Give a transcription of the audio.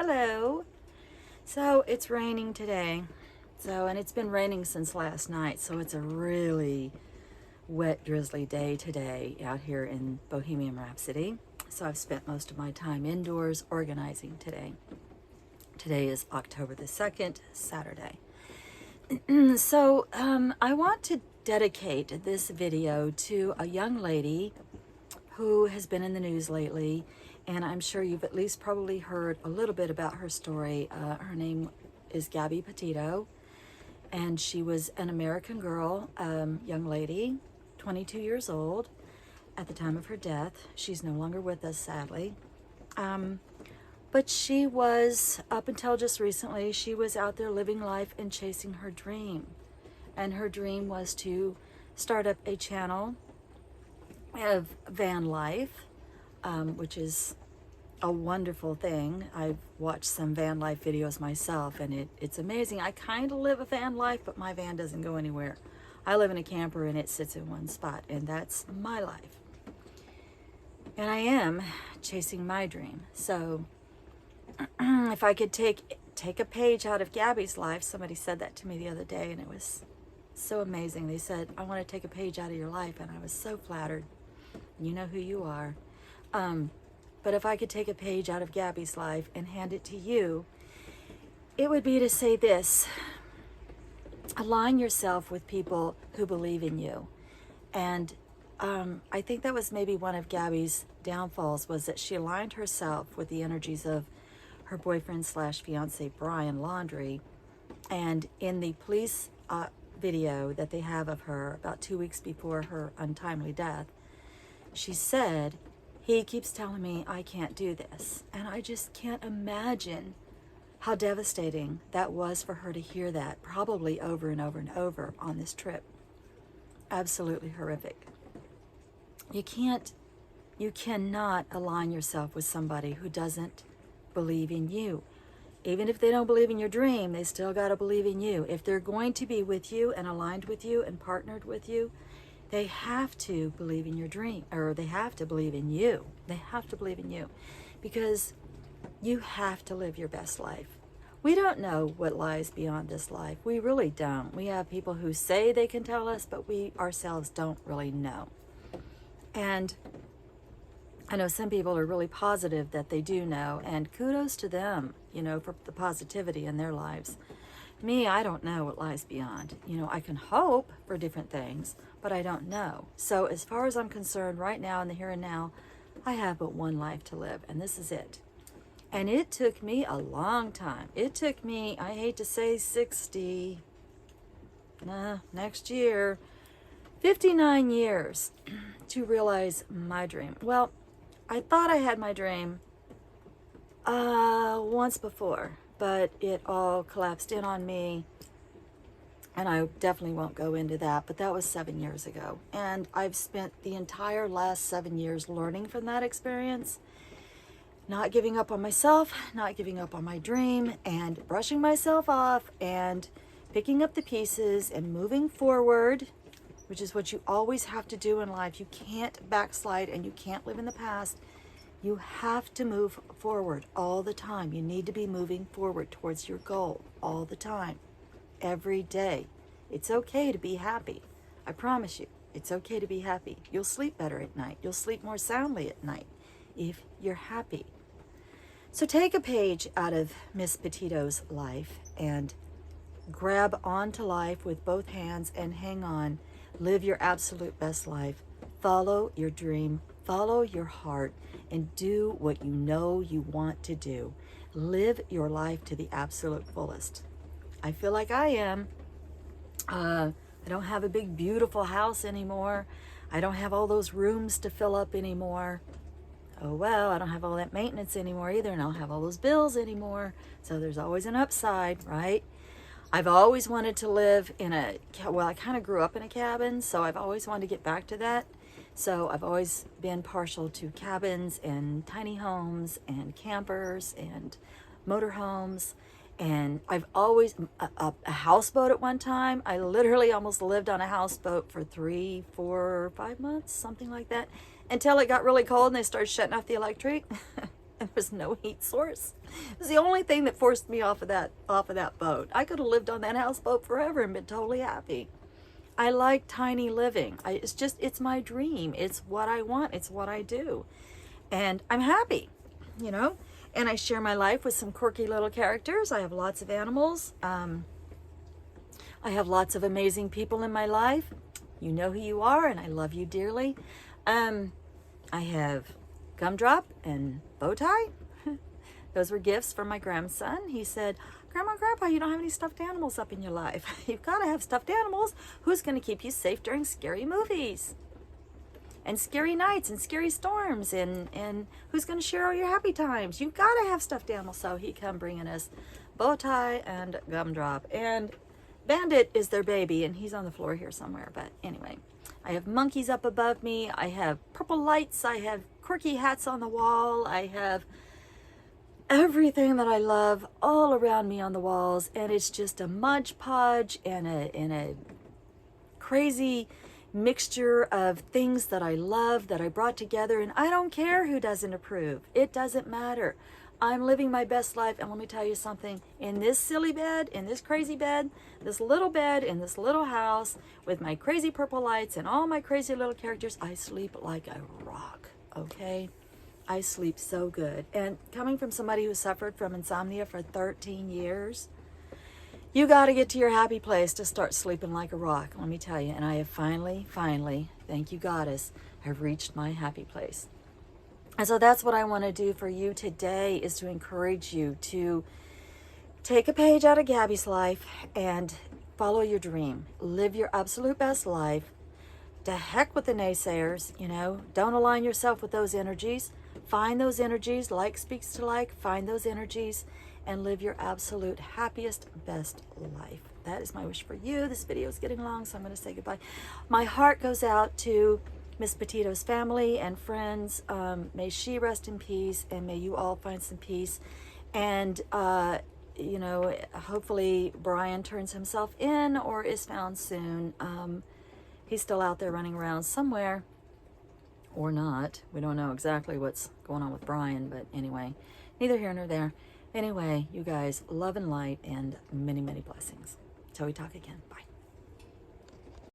Hello. So it's raining today. And it's been raining since last night. So it's a really wet, drizzly day today out here in Bohemian Rhapsody. So I've spent most of my time indoors organizing today. Today is October the 2nd, Saturday. I want to dedicate this video to a young lady who has been in the news lately, and I'm sure you've at least probably heard a little bit about her story. Her name is Gabby Petito, and she was an American girl, young lady, 22 years old at the time of her death. She's no longer with us, sadly. But she was, up until just recently, she was out there living life and chasing her dream. And her dream was to start up a channel of van life, which is a wonderful thing. I've watched some van life videos myself, and it's amazing. I kind of live a van life, but my van doesn't go anywhere. I live in a camper and it sits in one spot, and that's my life. And I am chasing my dream. So if I could take a page out of Gabby's life, somebody said that to me the other day, and it was so amazing. They said, I want to take a page out of your life, and I was so flattered. You know who you are. But if I could take a page out of Gabby's life and hand it to you, it would be to say this: align yourself with people who believe in you. And I think that was maybe one of Gabby's downfalls, was that she aligned herself with the energies of her boyfriend slash fiance, Brian Laundrie. And in the police video that they have of her about 2 weeks before her untimely death, she said, he keeps telling me I can't do this. And I just can't imagine how devastating that was for her to hear that, probably over and over and over on this trip. Absolutely horrific. You cannot align yourself with somebody who doesn't believe in you. Even if they don't believe in your dream, they still got to believe in you. If they're going to be with you and aligned with you and partnered with you, they have to believe in your dream, or they have to believe in you. They have to believe in you, because you have to live your best life. We don't know what lies beyond this life. We really don't. We have people who say they can tell us, but we ourselves don't really know. And I know some people are really positive that they do know, and kudos to them, for the positivity in their lives. Me, I don't know what lies beyond. I can hope for different things, but I don't know. So as far as I'm concerned, right now in the here and now, I have but one life to live, and this is it. And it took me a long time. It took me, I hate to say 60, next year, 59 years to realize my dream. Well, I thought I had my dream once before, but it all collapsed in on me, and I definitely won't go into that, but that was 7 years ago. And I've spent the entire last 7 years learning from that experience, not giving up on myself, not giving up on my dream, and brushing myself off and picking up the pieces and moving forward, which is what you always have to do in life. You can't backslide and you can't live in the past. You have to move forward all the time. You need to be moving forward towards your goal all the time, every day. It's okay to be happy. I promise you, it's okay to be happy. You'll sleep better at night. You'll sleep more soundly at night if you're happy. So take a page out of Miss Petito's life and grab onto life with both hands and hang on. Live your absolute best life. Follow your dream. Follow your heart and do what you know you want to do. Live your life to the absolute fullest. I feel like I am. I don't have a big, beautiful house anymore. I don't have all those rooms to fill up anymore. Oh well, I don't have all that maintenance anymore either, and I don't have all those bills anymore. So there's always an upside, right? I've always wanted to live in I kind of grew up in a cabin, so I've always wanted to get back to that. So I've always been partial to cabins and tiny homes and campers and motorhomes. And I've always, a houseboat at one time. I literally almost lived on a houseboat for 3, 4, 5 months, something like that, until it got really cold and they started shutting off the electric. and there was no heat source. It was the only thing that forced me off of that boat. I could have lived on that houseboat forever and been totally happy. I like tiny living. It's my dream. It's what I want. It's what I do. And I'm happy, you know, and I share my life with some quirky little characters. I have lots of animals. I have lots of amazing people in my life. You know who you are, and I love you dearly. I have Gumdrop and Bowtie. Those were gifts from my grandson. He said, Grandma and Grandpa, you don't have any stuffed animals up in your life. You've got to have stuffed animals. Who's going to keep you safe during scary movies and scary nights and scary storms? And who's going to share all your happy times? You've got to have stuffed animals. So he come bringing us Bowtie and Gumdrop. And Bandit is their baby, and he's on the floor here somewhere. But anyway, I have monkeys up above me. I have purple lights. I have quirky hats on the wall. I have everything that I love all around me on the walls, and it's just a mudge podge and a crazy mixture of things that I love that I brought together, and I don't care who doesn't approve. It doesn't matter. I'm living my best life, and let me tell you something. In this silly bed, in this crazy bed, this little bed, in this little house, with my crazy purple lights and all my crazy little characters, I sleep like a rock, okay? I sleep so good. And coming from somebody who suffered from insomnia for 13 years, you got to get to your happy place to start sleeping like a rock, let me tell you. And I have finally, thank you, Goddess, have reached my happy place. And so that's what I want to do for you today, is to encourage you to take a page out of Gabby's life and follow your dream. Live your absolute best life. To heck with the naysayers, you know. Don't align yourself with those energies. Find those energies. Like speaks to like. Find those energies and live your absolute happiest, best life. That is my wish for you. This video is getting long, so I'm going to say goodbye. My heart goes out to Miss Petito's family and friends. May she rest in peace, and may you all find some peace. And, you know, hopefully Brian turns himself in or is found soon. He's still out there running around somewhere, or not. We don't know exactly what's going on with Brian, but anyway, neither here nor there. Anyway, you guys, love and light and many, many blessings. Till we talk again. Bye.